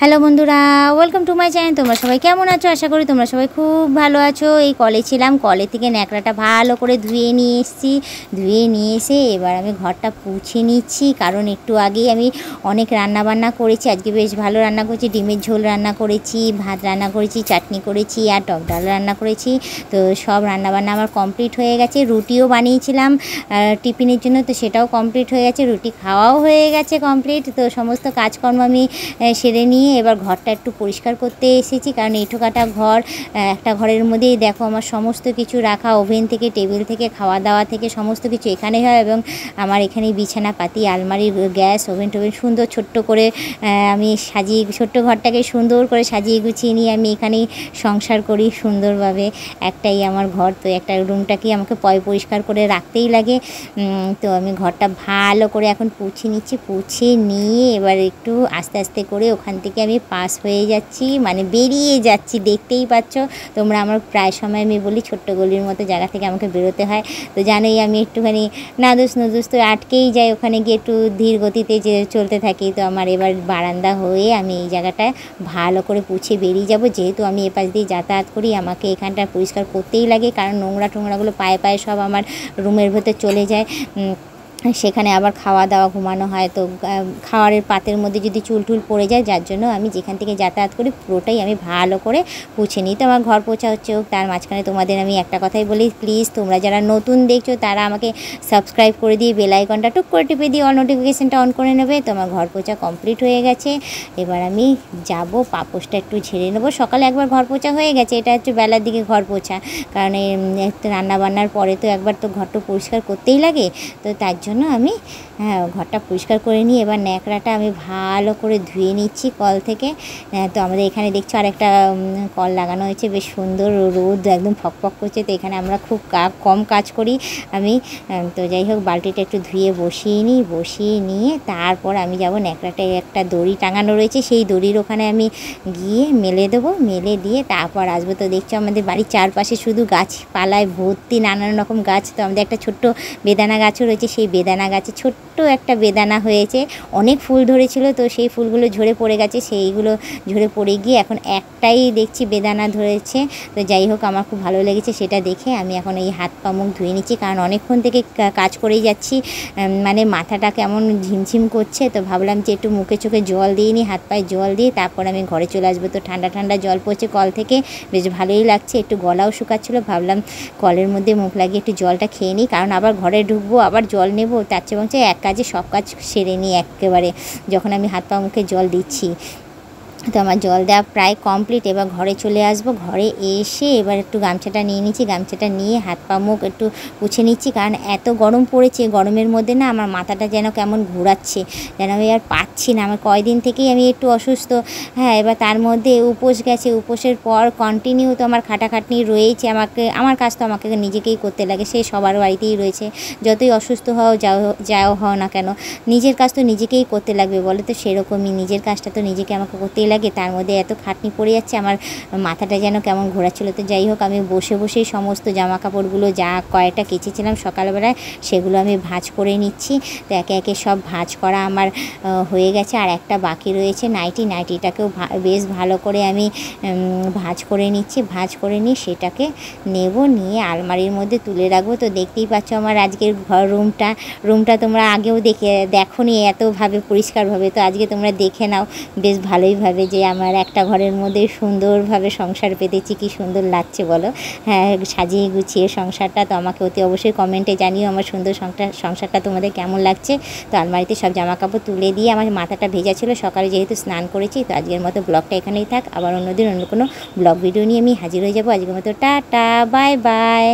Hello বন্ধুরা, welcome to my channel. তোমরা সবাই কেমন আছো? আশা করি তোমরা সবাই খুব ভালো আছো। এই কলে ছিলাম, কলে থেকে ন্যাকড়াটা ভালো করে ধুয়ে নিয়ে এসেছি। ধুয়ে নিয়ে এসে এবার আমি ঘরটা পুছে নিচ্ছি, কারণ একটু আগেই আমি অনেক রান্না বান্না করেছি। আজকে বেশ ভালো রান্না করেছি, ডিমের ঝোল রান্না করেছি, ভাত রান্না করেছি, চাটনি করেছি আর টক ডাল রান্না করেছি। তো সব রান্নাবান্না আমার কমপ্লিট হয়ে গেছে। রুটিও বানিয়েছিলাম টিফিনের জন্য, তো সেটাও কমপ্লিট হয়ে গেছে। রুটি খাওয়াও হয়ে গেছে কমপ্লিট। তো সমস্ত কাজকর্ম আমি সেরে নিয়ে এবার ঘরটা একটু পরিষ্কার করতে এসেছি, কারণ এঁঠোকাটা ঘর। একটা ঘরের মধ্যেই দেখো আমার সমস্ত কিছু রাখা, ওভেন থেকে, টেবিল থেকে, খাওয়া দাওয়া থেকে সমস্ত কিছু এখানেই হয়। এবং আমার এখানেই বিছানা পাতি, আলমারি, গ্যাস, ওভেন টোভেন সুন্দর ছোট্ট করে আমি সাজিয়ে, ছোট্ট ঘরটাকে সুন্দর করে সাজিয়ে গুছিয়ে নিয়ে আমি এখানেই সংসার করি সুন্দরভাবে। একটাই আমার ঘর, তো একটা রুমটাকেই আমাকে পরিষ্কার করে রাখতেই লাগে। তো আমি ঘরটা ভালো করে এখন পুছে নিচ্ছি। পুছে নিয়ে এবার একটু আস্তে আস্তে করে ওখান থেকে আমি পাস হয়ে যাচ্ছি, মানে বেরিয়ে যাচ্ছি। দেখতেই পাচ্ছ তোমরা, আমার প্রায় সময় আমি বলি ছোট্ট গলির মতো জায়গা থেকে আমাকে বেরোতে হয়। তো জানোই আমি একটুখানি নাদুস নুদুস, তো আটকেই যাই ওখানে গিয়ে, একটু ধীর গতিতে যে চলতে থাকি। তো আমার এবার বারান্দা হয়ে আমি এই জায়গাটায় ভালো করে পুছে বেরিয়ে যাব। যেহেতু আমি এপাশ দিয়ে যাতায়াত করি, আমাকে এখানটা পরিষ্কার করতেই লাগে, কারণ নোংরা টোংরাগুলো পায়ে পায়ে সব আমার রুমের ভেতর চলে যায়। সেখানে আবার খাওয়া দাওয়া, ঘুমানো হয়। তো খাওয়ারের পাতের মধ্যে যদি চুল টুল পড়ে যায়, যার জন্য আমি যেখান থেকে যাতায়াত করি পুরোটাই আমি ভালো করে পুছে নিই। তো আমার ঘর পোছা হচ্ছে, তার মাঝখানে তোমাদের আমি একটা কথাই বলি, প্লিজ তোমরা যারা নতুন দেখছো তারা আমাকে সাবস্ক্রাইব করে দিয়ে বেল আইকনটা টুক করে টিপে দিয়ে অল নোটিফিকেশানটা অন করে নেবে। তো আমার ঘর পোছা কমপ্লিট হয়ে গেছে। এবার আমি যাব, পাপোশটা একটু ঝেড়ে নেবো। সকালে একবার ঘর পোছা হয়ে গেছে, এটা হচ্ছে বেলার দিকে ঘর পোছা, কারণ রান্না বান্নার পরে তো একবার তো ঘরটা পরিষ্কার করতেই লাগে। তো তার জন্য আমি ঘরটা পরিষ্কার করে নিই। এবার ন্যাকড়াটা আমি ভালো করে ধুয়ে নিচ্ছি কল থেকে। তো আমাদের এখানে দেখছো আরেকটা কল লাগানো হয়েছে, বেশ সুন্দর, রোদ একদম ফকফক করছে। তো এখানে আমরা খুব কম কাজ করি আমি। তো যাই হোক, বালতিটা একটু ধুয়ে বসিয়ে নিই। বসিয়ে নিয়ে তারপর আমি যাব ন্যাকড়াটায় একটা দড়ি টাঙানো রয়েছে, সেই দড়ির ওখানে আমি গিয়ে মেলে দেবো। মেলে দিয়ে তারপর আসবো। তো দেখছো আমাদের বাড়ির চারপাশে শুধু গাছপালায় ভর্তি, নানান রকম গাছ। তো আমাদের একটা ছোট্ট বেদানা গাছও রয়েছে, সেই বেদানা গাছে ছোট্ট একটা বেদানা হয়েছে, অনেক ফুল ধরেছিল। তো সেই ফুলগুলো ঝরে পড়ে গেছে, সেইগুলো ঝরে পড়ে গিয়ে এখন একটাই দেখছি বেদানা ধরেছে। তো যাই হোক, আমার খুব ভালো লেগেছে সেটা দেখে। আমি এখন এই হাত পা মুখ ধুয়ে নিচ্ছি, কারণ অনেকক্ষণ থেকে কাজ করেই যাচ্ছি, মানে মাথাটা কেমন ঝিমঝিম করছে। তো ভাবলাম যে একটু মুখে চোখে জল দিয়ে নিই, হাত পায়ে জল দিয়ে তারপর আমি ঘরে চলে আসবো। তো ঠান্ডা ঠান্ডা জল পড়ছে কল থেকে, বেশ ভালোই লাগছে। একটু গলাও শুকাচ্ছিলো, ভাবলাম কলের মধ্যে মুখ লাগিয়ে একটু জলটা খেয়ে নিই, কারণ আবার ঘরে ঢুকবো, আবার জল নেব। তার চেয়ে বলছে এক কাজে সব কাজ সেরে নিই একেবারে, যখন আমি হাত পা মুখে জল দিচ্ছি। তো আমার জল দেওয়া প্রায় কমপ্লিট। এবার ঘরে চলে আসবো। ঘরে এসে এবার একটু গামছাটা নিয়ে নিচ্ছি। গামছাটা নিয়ে হাত পা মুখ একটু পুছে নিচ্ছি, কারণ এত গরম পড়েছে, গরমের মধ্যে না আমার মাথাটা যেন কেমন ঘোরাচ্ছে, যেন আমি আর পাচ্ছি না। আমার কয়দিন থেকেই আমি একটু অসুস্থ। হ্যাঁ, এবার তার মধ্যে উপোস গেছে, উপোসের পর কন্টিনিউ তো আমার খাটাখাটনি রয়েছে। আমার কাজ তো আমাকে নিজেকেই করতে লাগে, সে সবার বাড়িতেই রয়েছে। যতই অসুস্থ হও যাও হও না কেন, নিজের কাজ তো নিজেকেই করতে লাগবে বলে। তো সেরকমই নিজের কাজটা তো নিজেকে আমাকে করতেই লাগে। তার মধ্যে এত খাটনি পড়ে যাচ্ছে, আমার মাথাটা যেন কেমন ঘোরাচ্ছিল। তো যাই হোক, আমি বসে বসেই সমস্ত জামা কাপড়গুলো যা কয়টা কেচেছিলাম সকালবেলায়, সেগুলো আমি ভাঁজ করে নিচ্ছি। তো একে একে সব ভাঁজ করা আমার হয়ে গেছে, আর একটা বাকি রয়েছে নাইটিটাকেও বেশ ভালো করে আমি ভাঁজ করে নিচ্ছি। ভাঁজ করে নিয়ে সেটাকে নেব, নিয়ে আলমারির মধ্যে তুলে রাখবো। তো দেখতেই পাচ্ছ আমার আজকের রুমটা তোমরা আগেও দেখোনি এতভাবে পরিষ্কারভাবে। তো আজকে তোমরা দেখে নাও বেশ ভালোইভাবে, যে আমার একটা ঘরের মধ্যে সুন্দরভাবে সংসার পেতেছি, কি সুন্দর লাগছে বলো। হ্যাঁ, সাজিয়ে গুছিয়ে সংসারটা। তো আমাকে অতি অবশ্যই কমেন্টে জানিও আমার সুন্দর সংসারটা তোমাদের কেমন লাগছে। তো আলমারিতে সব জামা কাপড় তুলে দিয়ে আমার মাথাটা ভেজা ছিল, সকালে যেহেতু স্নান করেছি। তো আজকের মতো ব্লগটা এখানেই থাক, আবার অন্যদিন অন্য কোনো ব্লগ ভিডিও নিয়ে আমি হাজির হয়ে যাবো। আজকের মতো টাটা, বাই বাই।